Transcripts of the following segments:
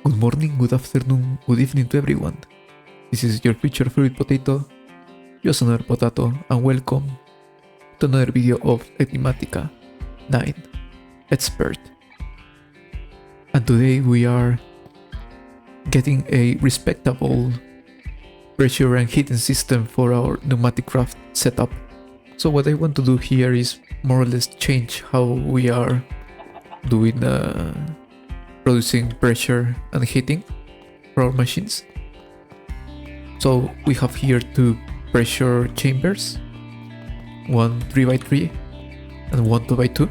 Good morning, good afternoon, good evening to everyone. This is your future favorite potato, JustAPotato, and welcome to another video of Enigmatica 9 Expert. And today we are getting a respectable pressure and heating system for our Pneumaticraft setup. So what I want to do here is more or less change how we are doing producing pressure and heating for our machines. So we have here two pressure chambers, one 3x3 and one 2x2.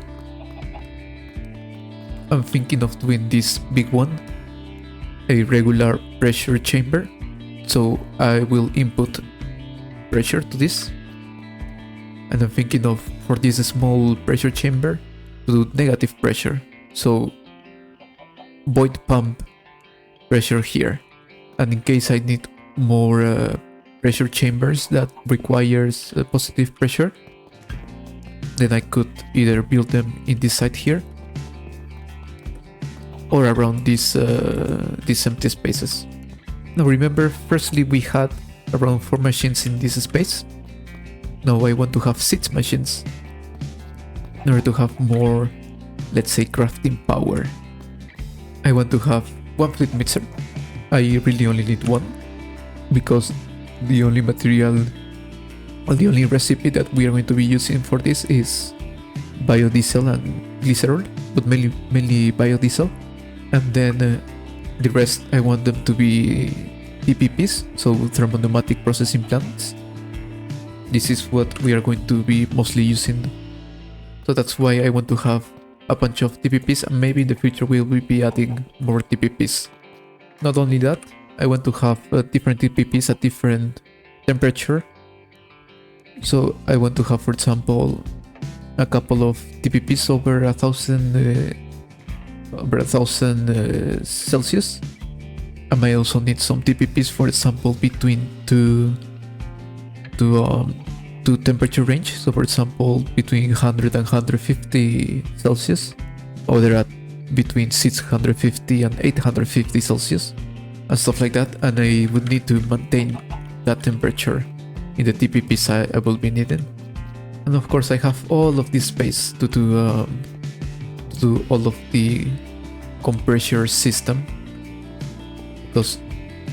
I'm thinking of doing this big one, a regular pressure chamber. So I will input pressure to this, and I'm thinking of, for this small pressure chamber, to do negative pressure. So void pump pressure here, and in case I need more pressure chambers that requires positive pressure, then I could either build them in this side here or around these empty spaces. Now remember, firstly we had around 4 machines in this space. Now I want to have 6 machines in order to have more, let's say, crafting power. I want to have one fluid mixer. I really only need one, because the only material or the only recipe that we are going to be using for this is biodiesel and glycerol, but mainly biodiesel. And then the rest I want them to be TPPs, so thermopneumatic processing plants. This is what we are going to be mostly using. So that's why I want to have a bunch of TPPs, and maybe in the future we will be adding more TPPs. Not only that, I want to have different TPPs at different temperature. So I want to have, for example, a couple of TPPs over 1000 Celsius. I might also need some TPPs, for example, between two temperature range. So for example, between 100 and 150 Celsius, or they're at between 650 and 850 Celsius, and stuff like that. And I would need to maintain that temperature in the TPPs I will be needing. And of course I have all of this space to do all of the compressor system, because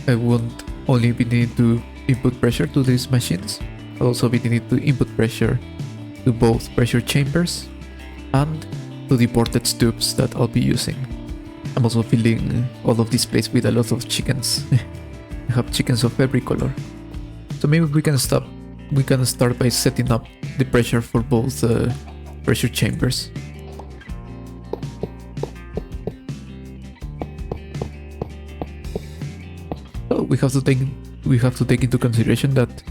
I won't only be needing to input pressure to these machines, I'll also be needing to input pressure to both pressure chambers and to the ported tubes that I'll be using. I'm also filling all of this place with a lot of chickens. I have chickens of every color. So maybe we can start by setting up the pressure for both pressure chambers. So we have to take into consideration that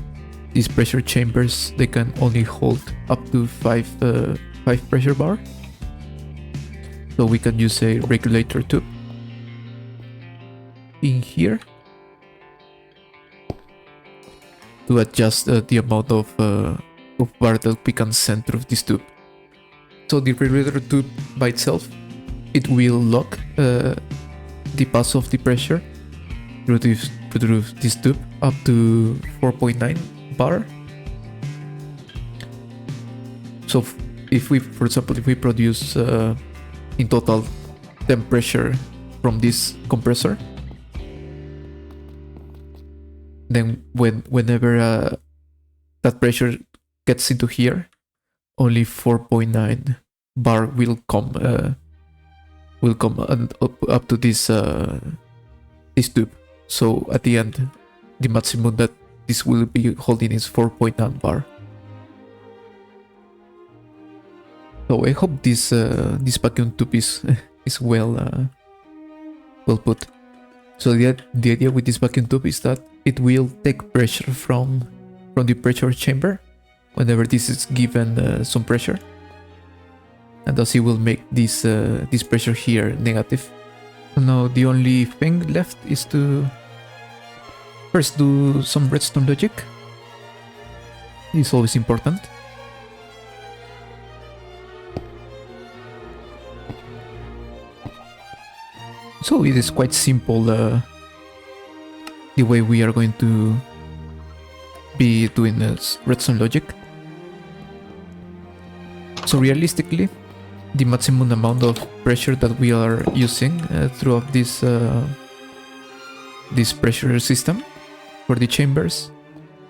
these pressure chambers, they can only hold up to 5 pressure bar. So we can use a regulator tube in here to adjust the amount of bar that we can send through this tube. So the regulator tube by itself, it will lock the pass of the pressure through this tube up to 4.9 bar. So if we, for example, if we produce in total 10 pressure from this compressor, then whenever that pressure gets into here, only 4.9 bar will come up to this tube. So at the end, the maximum that this will be holding is 4.9 bar. So I hope this vacuum tube is well put. So the idea with this vacuum tube is that it will take pressure from the pressure chamber whenever this is given some pressure, and thus it will make this pressure here negative. Now the only thing left is to first do some redstone logic. It's always important. So it is quite simple the way we are going to be doing this redstone logic. So realistically, the maximum amount of pressure that we are using throughout this pressure system for the chambers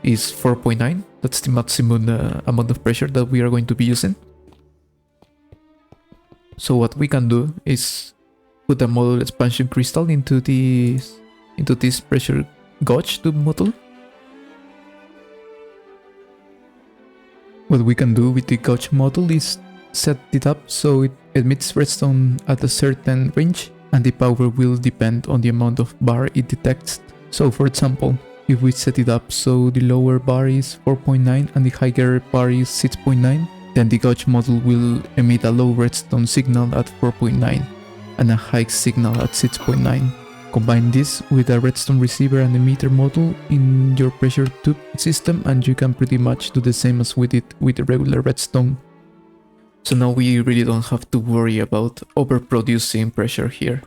is 4.9. That's the maximum amount of pressure that we are going to be using. So what we can do is put a module expansion crystal into this pressure gauge tube module. What we can do with the gauge module is set it up so it emits redstone at a certain range, and the power will depend on the amount of bar it detects. So for example, if we set it up so the lower bar is 4.9 and the higher bar is 6.9, then the gauge module will emit a low redstone signal at 4.9 and a high signal at 6.9. Combine this with a redstone receiver and emitter module in your pressure tube system, and you can pretty much do the same as we did with the regular redstone. So now we really don't have to worry about overproducing pressure here.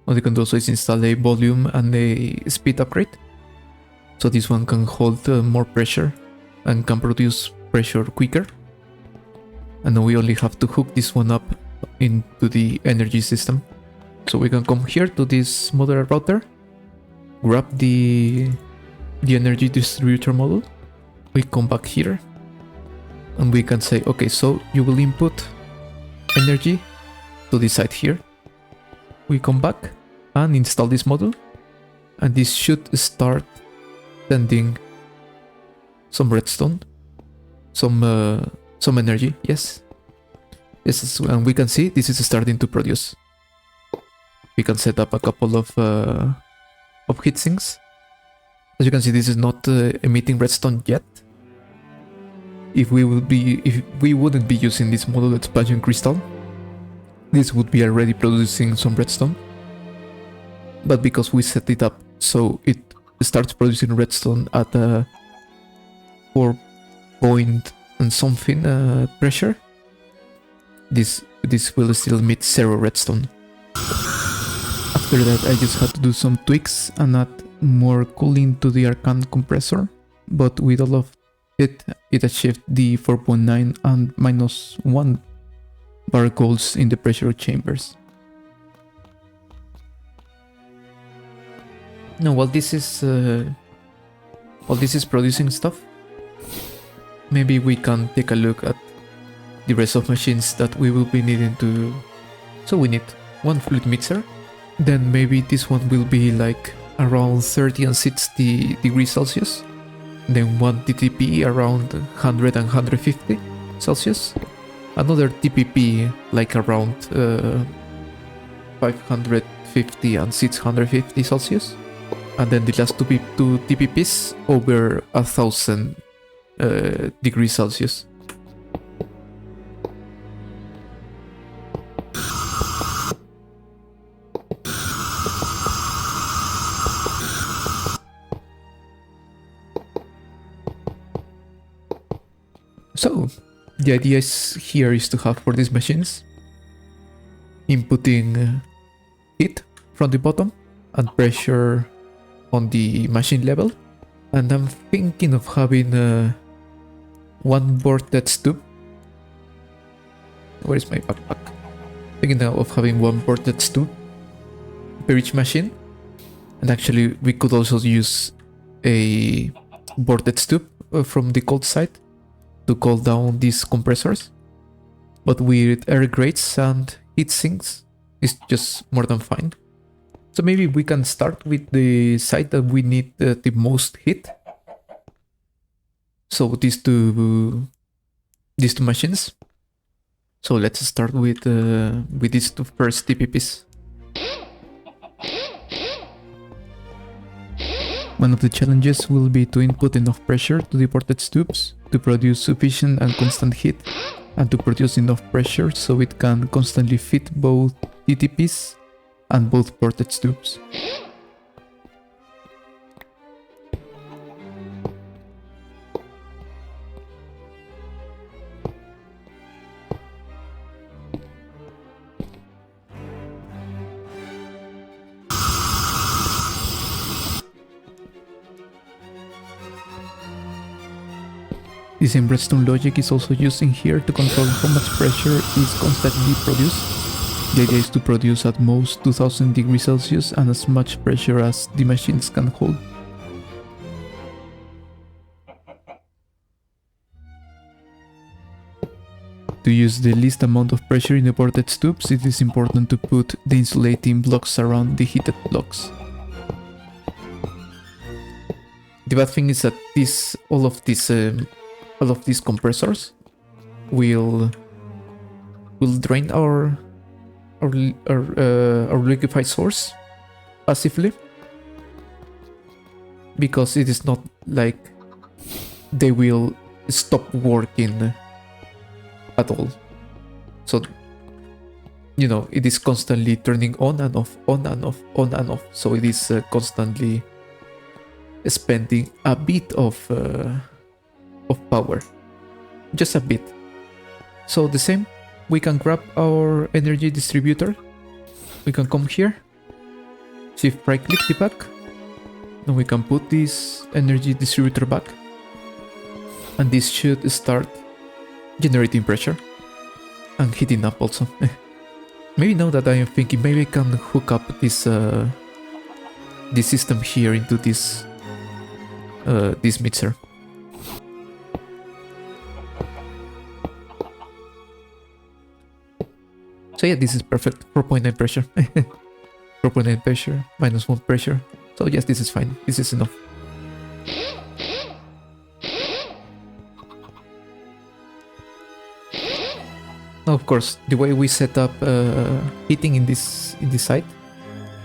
What you can do also is install a volume and a speed upgrade. So this one can hold more pressure and can produce pressure quicker. And now we only have to hook this one up into the energy system. So we can come here to this modular router, grab the energy distributor module. We come back here and we can say, okay, so you will input energy to this side here. We come back and install this module, and this should start sending some redstone, some energy. Yes, and we can see this is starting to produce. We can set up a couple of heatsinks. As you can see, this is not emitting redstone yet. If we wouldn't be using this module expansion crystal, this would be already producing some redstone. But because we set it up so it starts producing redstone at a 4 point and something pressure, this will still emit 0 redstone. After that, I just had to do some tweaks and add more cooling to the Arcan compressor, but with all of it achieved the 4.9 and -1 bar goals in the pressure chambers. Now, while this is producing stuff, maybe we can take a look at the rest of machines that we will be needing to. So we need one fluid mixer. Then maybe this one will be like around 30 and 60 degrees Celsius. Then one TTP around 100 and 150 Celsius. Another TPP like around 550 and 650 Celsius. And then the last two TPPs over 1000 degrees Celsius. So, the idea here is to have for these machines inputting heat from the bottom and pressure on the machine level. And I'm thinking of having one vortex tube. Where is my backpack? Thinking of having one vortex tube per each machine. And actually, we could also use a vortex tube from the cold side to cool down these compressors, but with air grates and heat sinks is just more than fine. So maybe we can start with the side that we need the most heat. So these two machines. So let's start with these two first TPPs. One of the challenges will be to input enough pressure to the vortex tubes to produce sufficient and constant heat, and to produce enough pressure so it can constantly feed both TTPs and both vortex tubes. The same redstone logic is also used in here to control how much pressure is constantly produced. The idea is to produce at most 2000 degrees Celsius and as much pressure as the machines can hold. To use the least amount of pressure in the vortex tubes, it is important to put the insulating blocks around the heated blocks. The bad thing is that all of these compressors will drain our liquefied source passively, because it is not like they will stop working at all. So, you know, it is constantly turning on and off, on and off, on and off. So it is constantly spending a bit of power, just a bit. So the same, we can grab our energy distributor. We can come here, shift right click the back, then we can put this energy distributor back, and this should start generating pressure and heating up also. Maybe now that I am thinking, maybe I can hook up this system here into this mixer. So yeah, this is perfect. 4.9 pressure. 4.9 pressure, -1 pressure. So yes, this is fine. This is enough. Now, of course, the way we set up heating in this site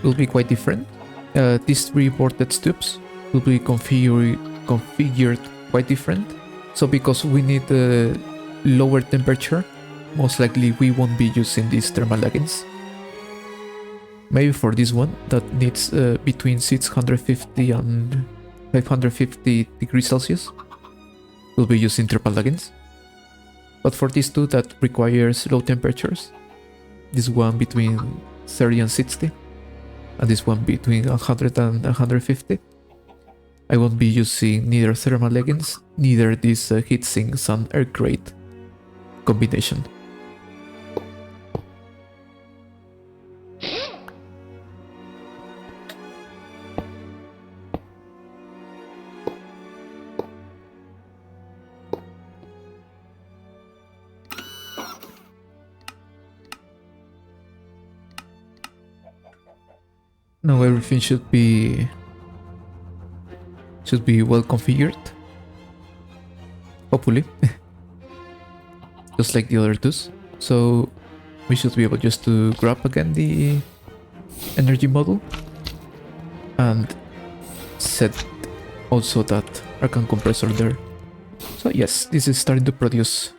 will be quite different. These three vortex tubes will be configured quite different. So because we need a lower temperature, most likely we won't be using these thermal plugins. Maybe for this one that needs between 650 and 550 degrees Celsius, we'll be using thermal plugins. But for these two that requires low temperatures, this one between 30 and 60, and this one between 100 and 150, I won't be using neither thermal leggings, neither these heat sinks and air grate combination. Now everything should be well configured, hopefully, just like the other twos. So we should be able just to grab again the energy model and set also that arcan compressor there. So yes, this is starting to produce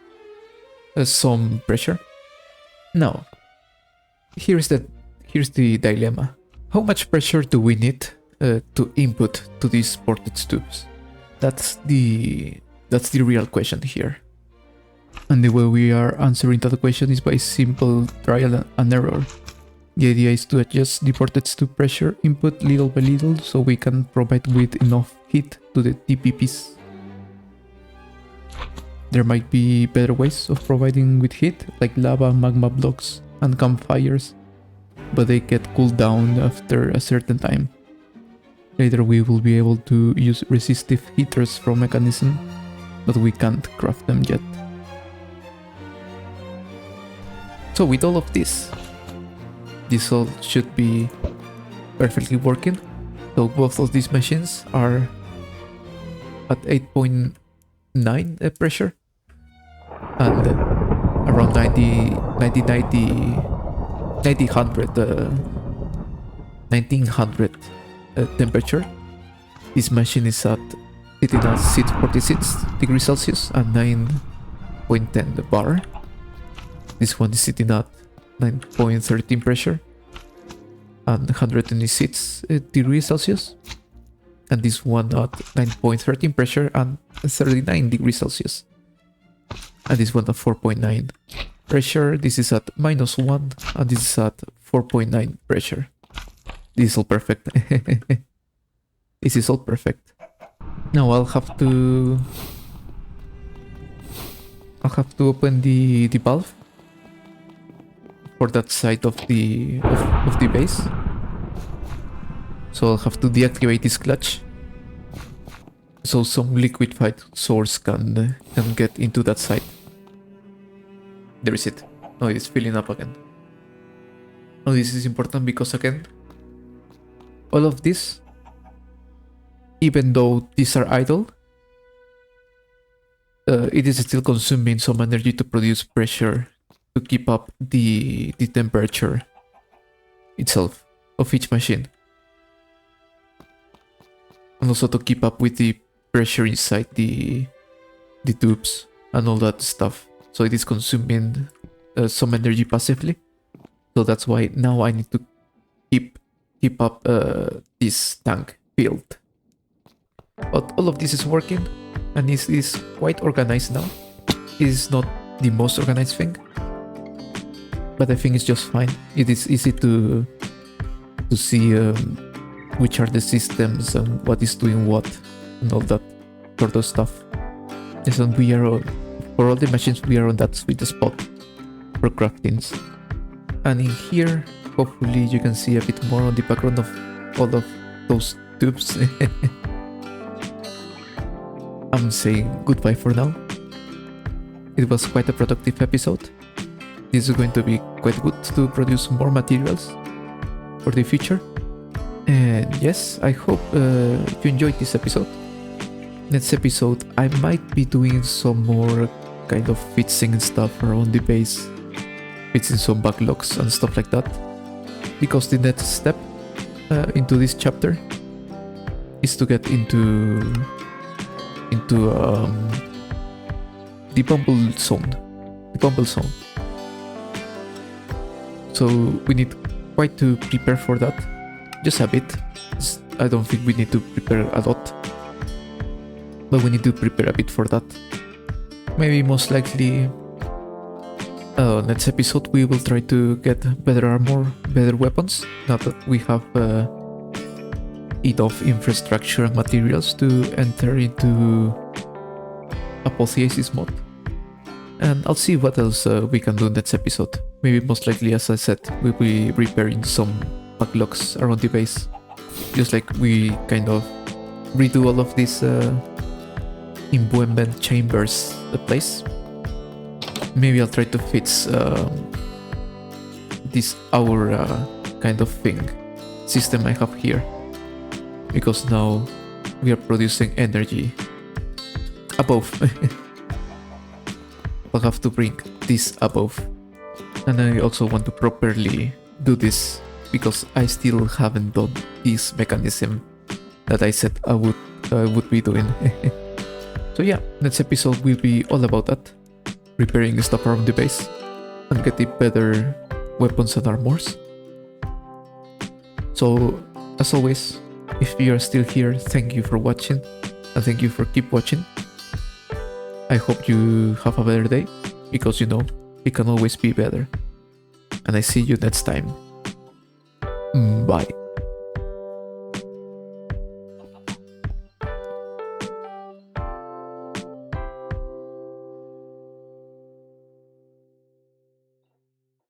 some pressure. Now, here's the dilemma. How much pressure do we need to input to these vortex tubes? That's the real question here. And the way we are answering that question is by simple trial and error. The idea is to adjust the vortex tube pressure input little by little so we can provide with enough heat to the TPPs. There might be better ways of providing with heat, like lava, magma blocks, and campfires, but they get cooled down after a certain time. Later we will be able to use resistive heaters from Mechanism, but we can't craft them yet. So with all of this all should be perfectly working. So both of these machines are at 8.9 pressure and around 1900 temperature. This machine is sitting at 46 degrees Celsius and 9.10 bar. This one is sitting at 9.13 pressure and 126 degrees Celsius. And this one at 9.13 pressure and 39 degrees Celsius. And this one at 4.9 pressure. This is at -1 and this is at 4.9 pressure. This is all perfect. This is all perfect. Now I'll have to I'll have to open the valve for that side of the base. So I'll have to deactivate this clutch so some liquefied source can get into that side. There is it. Oh, it's filling up again. Oh, this is important because again, all of this, even though these are idle, it is still consuming some energy to produce pressure to keep up the temperature itself of each machine. And also to keep up with the pressure inside the tubes and all that stuff. So it is consuming some energy passively. So that's why now I need to keep up this tank filled. But all of this is working and is quite organized now. It is not the most organized thing, but I think it's just fine. It is easy to see which are the systems and what is doing what and all that sort of stuff. Yes, and we are for all the machines we are on that sweet spot for craftings. And in here, hopefully you can see a bit more on the background of all of those tubes. I'm saying goodbye for now. It was quite a productive episode. This is going to be quite good to produce more materials for the future. And yes, I hope you enjoyed this episode. Next episode, I might be doing some more kind of fixing stuff around the base. Fixing some backlogs and stuff like that. Because the next step into this chapter is to get into the bumble zone. So we need quite to prepare for that. Just a bit. I don't think we need to prepare a lot. But we need to prepare a bit for that. Maybe most likely next episode we will try to get better armor, better weapons. Now that we have enough infrastructure and materials to enter into Apotheosis mod. And I'll see what else we can do next episode. Maybe most likely, as I said, we'll be repairing some backlogs around the base. Just like we kind of redo all of these imbuement chambers place. Maybe I'll try to fix this hour kind of thing system I have here. Because now we are producing energy above. I'll have to bring this above. And I also want to properly do this because I still haven't done this mechanism that I said I would be doing. So yeah, next episode will be all about that. Repairing stuff around the base and getting better weapons and armors. So as always, if you are still here, thank you for watching and thank you for keep watching. I hope you have a better day because you know it can always be better. And I see you next time. Bye.